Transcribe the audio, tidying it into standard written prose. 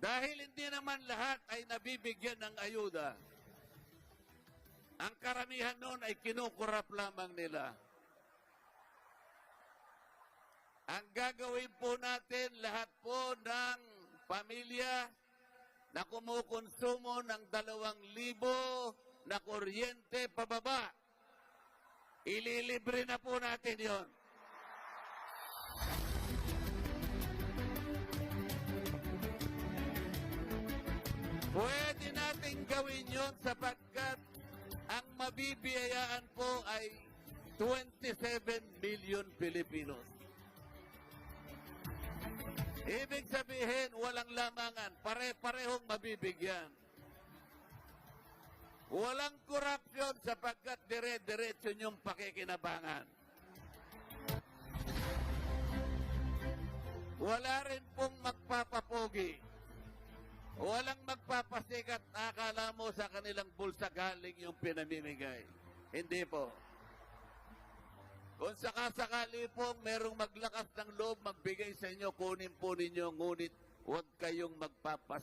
Dahil hindi naman lahat ay nabibigyan ng ayuda, ang karamihan noon ay kinukurap lamang nila. Ang gagawin po natin, lahat po ng pamilya na kumukonsumo ng 2,000 na kuryente pababa, ililibre na po natin yon. Pwede natin gawin yon sapagkat ang mabibiyayaan po ay 27 million Filipinos. Ibig sabihin, walang lamangan, pare-parehong mabibigyan. Walang korupsyon sapagkat dire-diretso niyong pakikinabangan. Wala rin pong magpapapogi. Walang magpapasikat, akala mo sa kanilang bulsa galing yung pinamimigay. Hindi po. Kung sakasakali pong merong maglakas ng loob, magbigay sa inyo, kunin po ninyo, ngunit huwag kayong magpapasa.